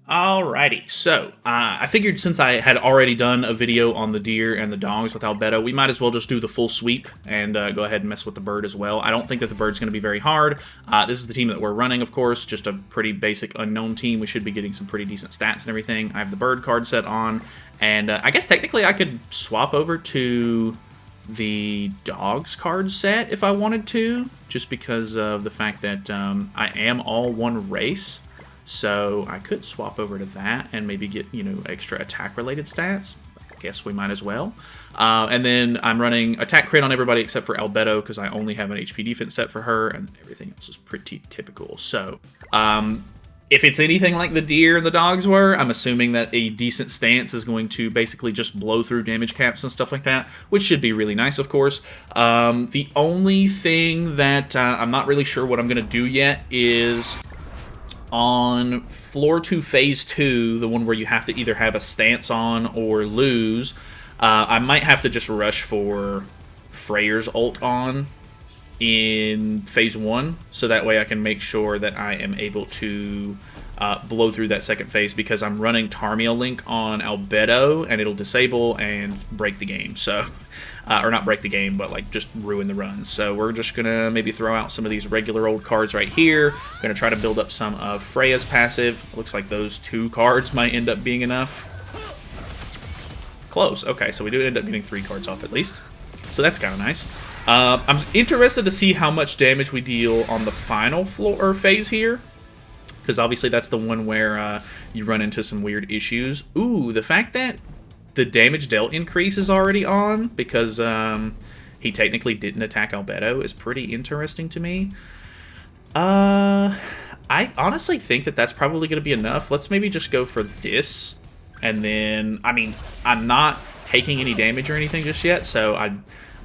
Alrighty, so I figured since I had already done a video on the deer and the dogs with Albedo, we might as well just do the full sweep and go ahead and mess with the bird as well. I don't think that the bird's going to be very hard. This is the team that we're running, of course, just a pretty basic unknown team. We should be getting some pretty decent stats and everything. I have the bird card set on, and I guess technically I could swap over to the dogs card set if I wanted to, just because of the fact that I am all one race. So I could swap over to that and maybe get, extra attack-related stats. I guess we might as well. And then I'm running attack crit on everybody except for Albedo because I only have an HP defense set for her, and everything else is pretty typical. So if it's anything like the deer and the dogs were, I'm assuming that a decent stance is going to basically just blow through damage caps and stuff like that, which should be really nice, of course. The only thing that I'm not really sure what I'm going to do yet is on floor 2 phase 2, the one where you have to either have a stance on or lose, I might have to just rush for Freyr's ult on in phase 1, so that way I can make sure that I am able to blow through that second phase, because I'm running Tarmia Link on Albedo and it'll disable and break the game. So or not break the game, but like just ruin the runs. So we're just gonna maybe throw out some of these regular old cards right here. Gonna try to build up some of Freya's passive. Looks like those 2 cards might end up being enough. Close. Okay, so we do end up getting 3 cards off at least. So that's kind of nice. I'm interested to see how much damage we deal on the final floor or phase here, because obviously that's the one where you run into some weird issues. Ooh, the fact that the damage dealt increase is already on because he technically didn't attack Albedo is pretty interesting to me. I honestly think that that's probably going to be enough. Let's maybe just go for this. And then, I mean, I'm not taking any damage or anything just yet, so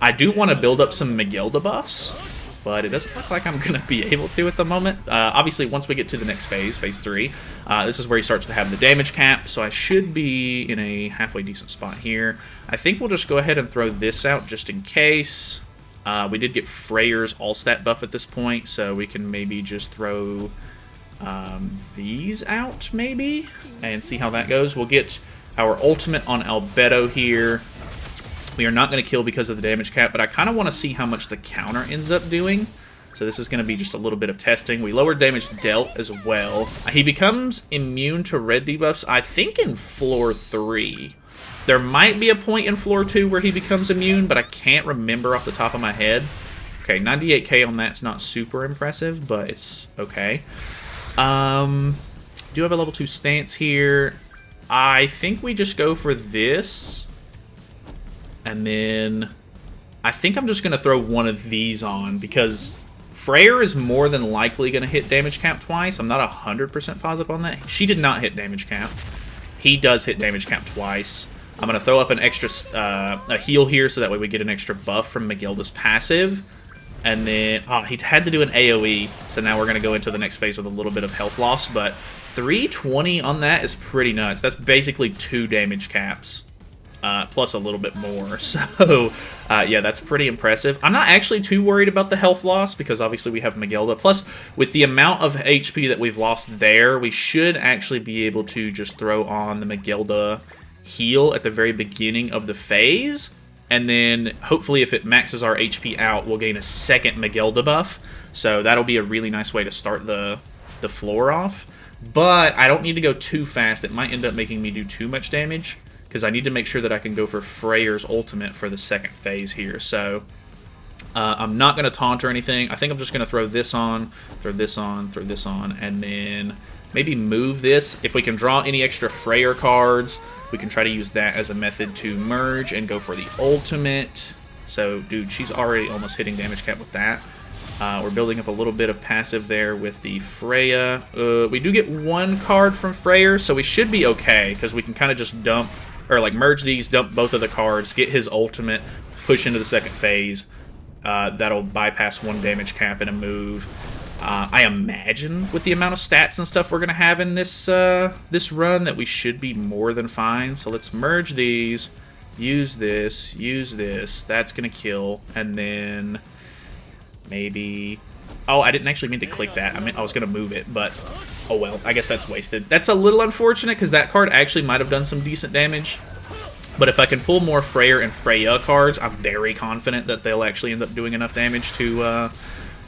I do want to build up some Miguel debuffs, but it doesn't look like I'm going to be able to at the moment. Obviously, once we get to the next phase, phase 3, this is where he starts to have the damage cap, so I should be in a halfway decent spot here. I think we'll just go ahead and throw this out just in case. We did get Freyr's all-stat buff at this point, so we can maybe just throw these out, maybe, and see how that goes. We'll get our ultimate on Albedo here. We are not going to kill because of the damage cap, but I kind of want to see how much the counter ends up doing. So this is going to be just a little bit of testing. We lowered damage dealt as well. He becomes immune to red debuffs, I think, in floor 3. There might be a point in floor 2 where he becomes immune, but I can't remember off the top of my head. Okay, 98k on that's not super impressive, but it's okay. Do have a level 2 stance here. I think we just go for this. And then I think I'm just going to throw one of these on, because Freyr is more than likely going to hit damage cap twice. I'm not 100% positive on that. She did not hit damage cap. He does hit damage cap twice. I'm going to throw up an extra a heal here, so that way we get an extra buff from Miguelda's passive. And then, he had to do an AoE, so now we're going to go into the next phase with a little bit of health loss. But 320 on that is pretty nuts. That's basically 2 damage caps. Plus a little bit more. So, yeah, that's pretty impressive. I'm not actually too worried about the health loss, because obviously we have Miguelda. Plus, with the amount of HP that we've lost there, we should actually be able to just throw on the Miguelda heal at the very beginning of the phase. And then, hopefully, if it maxes our HP out, we'll gain a second Miguelda buff. So that'll be a really nice way to start the floor off. But I don't need to go too fast. It might end up making me do too much damage, because I need to make sure that I can go for Freyr's ultimate for the second phase here. So I'm not going to taunt or anything. I think I'm just going to throw this on, throw this on, throw this on, and then maybe move this. If we can draw any extra Freyr cards, we can try to use that as a method to merge and go for the ultimate. So, dude, she's already almost hitting damage cap with that. We're building up a little bit of passive there with the Freya. We do get 1 card from Freyr, so we should be okay, because we can kind of just dump, or like merge these, dump both of the cards, get his ultimate, push into the second phase. That'll bypass 1 damage cap in a move. I imagine with the amount of stats and stuff we're going to have in this this run that we should be more than fine. So let's merge these, use this, that's going to kill, and then maybe... Oh, I didn't actually mean to click that. I mean, I was going to move it, but Oh well, I guess that's wasted. That's a little unfortunate, because that card actually might have done some decent damage. But if I can pull more Freyr and Freya cards, I'm very confident that they'll actually end up doing enough damage to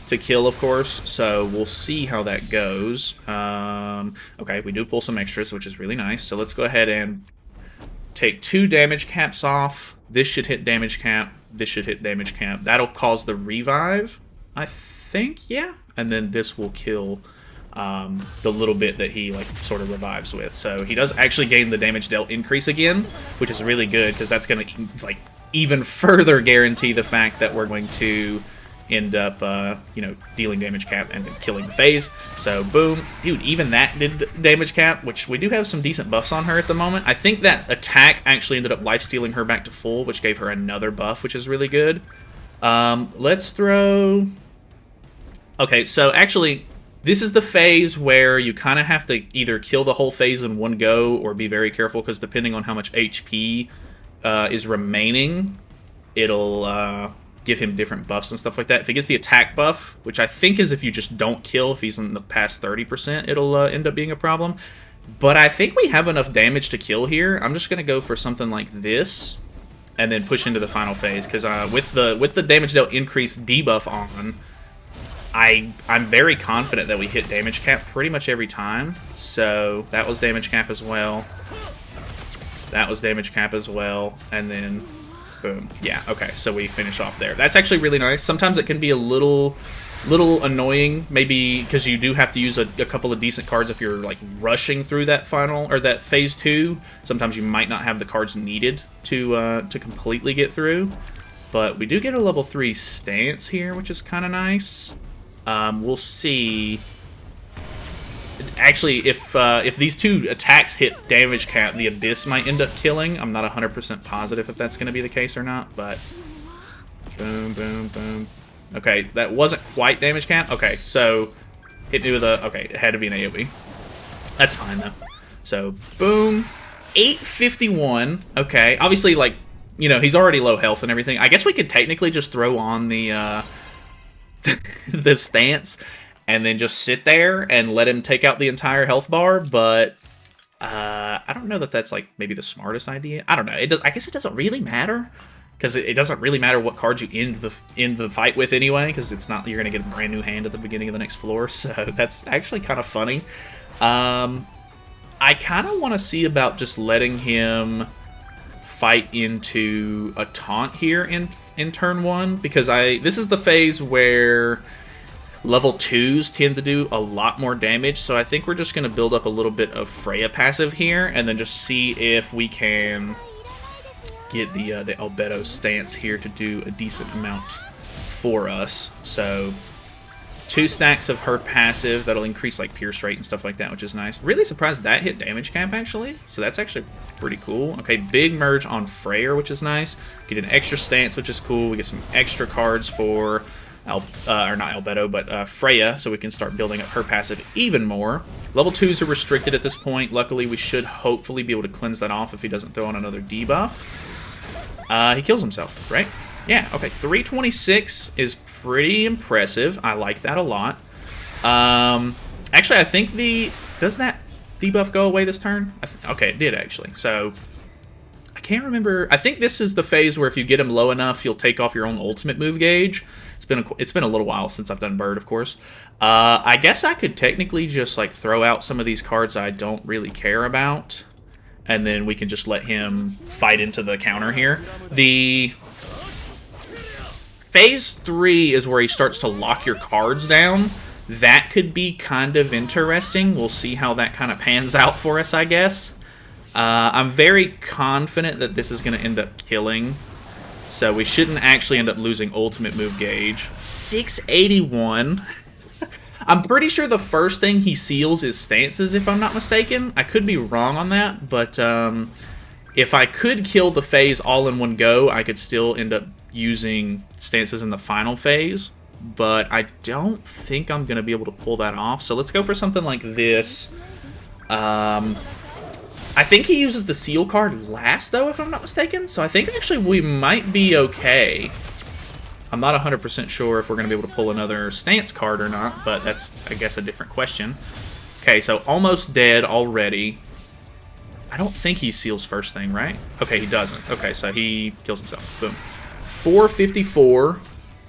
kill, of course. So we'll see how that goes. Okay, we do pull some extras, which is really nice. So let's go ahead and take 2 damage caps off. This should hit damage cap. This should hit damage cap. That'll cause the revive, I think, yeah. And then this will kill the little bit that he like sort of revives with. So he does actually gain the damage dealt increase again, which is really good, because that's going to like even further guarantee the fact that we're going to end up, you know, dealing damage cap and then killing the phase. So boom, dude, even that did damage cap, which we do have some decent buffs on her at the moment. I think that attack actually ended up lifestealing her back to full, which gave her another buff, which is really good. Let's throw... Okay, so actually, this is the phase where you kind of have to either kill the whole phase in one go or be very careful, because depending on how much HP is remaining, it'll give him different buffs and stuff like that. If he gets the attack buff, which I think is if you just don't kill, if he's in the past 30%, it'll end up being a problem. But I think we have enough damage to kill here. I'm just going to go for something like this and then push into the final phase, because with the damage dealt increase debuff on, I'm very confident that we hit damage cap pretty much every time. So that was damage cap as well. That was damage cap as well. And then, boom. Yeah, okay, so we finish off there. That's actually really nice. Sometimes it can be a little annoying, maybe because you do have to use a couple of decent cards if you're like rushing through that final, or that phase 2. Sometimes you might not have the cards needed to completely get through. But we do get a level 3 stance here, which is kind of nice. We'll see. Actually, if these 2 attacks hit damage cap, the Abyss might end up killing. I'm not 100% positive if that's going to be the case or not, but... Boom, boom, boom. Okay, that wasn't quite damage cap. Okay, so hit me with a... Okay, it had to be an AoE. That's fine, though. So, boom. 851. Okay, obviously, like, you know, he's already low health and everything. I guess we could technically just throw on the... the stance and then just sit there and let him take out the entire health bar, but I don't know that that's like maybe the smartest idea. I don't know. It does. I guess it doesn't really matter, because it doesn't really matter what cards you end the fight with anyway, because it's not, you're gonna get a brand new hand at the beginning of the next floor. So that's actually kind of funny. I kind of want to see about just letting him fight into a taunt here in turn 1, because this is the phase where level 2s tend to do a lot more damage, so I think we're just going to build up a little bit of Freya passive here, and then just see if we can get the Albedo stance here to do a decent amount for us. So 2 stacks of her passive, that'll increase like pierce rate and stuff like that, which is nice. Really surprised that hit damage cap, actually, so that's actually pretty cool. Okay, big merge on Freyr, which is nice. Get an extra stance, which is cool. We get some extra cards for or not Albedo, but Freya, so we can start building up her passive even more. Level 2s are restricted at this point. Luckily, we should hopefully be able to cleanse that off if he doesn't throw on another debuff. He kills himself, right? Yeah, okay. 326 is pretty impressive. I like that a lot. Actually, I think does that debuff go away this turn? Okay, it did, actually. So, I can't remember. I think this is the phase where if you get him low enough, you'll take off your own ultimate move gauge. It's been a little while since I've done Bird, of course. I guess I could technically just like throw out some of these cards I don't really care about, and then we can just let him fight into the counter here. The phase 3 is where he starts to lock your cards down. That could be kind of interesting. We'll see how that kind of pans out for us, I guess. I'm very confident that this is going to end up killing, so we shouldn't actually end up losing ultimate move gauge. 681. I'm pretty sure the first thing he seals is stances, if I'm not mistaken. I could be wrong on that, but if I could kill the phase all in one go, I could still end up using stances in the final phase, but I don't think I'm going to be able to pull that off. So let's go for something like this. I think he uses the seal card last, though, if I'm not mistaken, so I think actually we might be okay. I'm not 100% sure if we're going to be able to pull another stance card or not, but that's, I guess, a different question. Okay, so almost dead already. I don't think he seals first thing, right? Okay, he doesn't. Okay, so he kills himself. Boom. 454.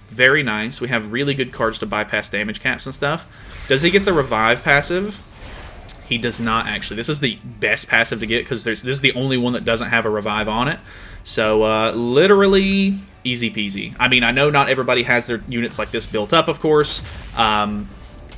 Very nice. We have really good cards to bypass damage caps and stuff. Does he get the revive passive? He does not, actually. This is the best passive to get because this is the only one that doesn't have a revive on it. So, literally easy peasy. I mean, I know not everybody has their units like this built up, of course.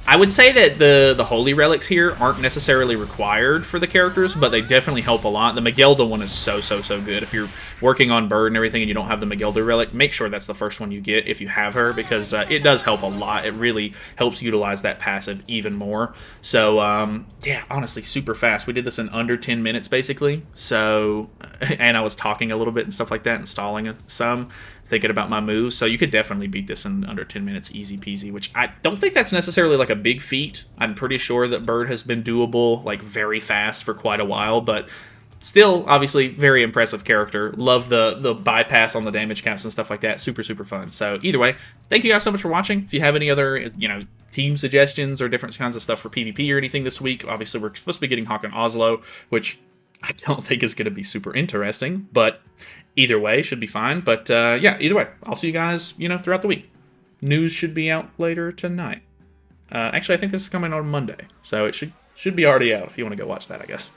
I would say that the Holy Relics here aren't necessarily required for the characters, but they definitely help a lot. The Magilda one is so good. If you're working on Bird and everything and you don't have the Magilda Relic, make sure that's the first one you get if you have her, because it does help a lot. It really helps utilize that passive even more. So, yeah, honestly, super fast. We did this in under 10 minutes, basically. So, and I was talking a little bit and stuff like that and stalling some, thinking about my moves, so you could definitely beat this in under 10 minutes, easy peasy, which I don't think that's necessarily like a big feat. I'm pretty sure that Bird has been doable like very fast for quite a while, but still, obviously, very impressive character. Love the bypass on the damage caps and stuff like that. Super fun. So either way, thank you guys so much for watching. If you have any other, team suggestions or different kinds of stuff for PvP or anything this week, obviously we're supposed to be getting Hawk and Oslo, which I don't think is going to be super interesting, but either way should be fine. But yeah, either way, I'll see you guys, throughout the week. News should be out later tonight. Actually, I think this is coming on Monday, so it should be already out if you want to go watch that, I guess.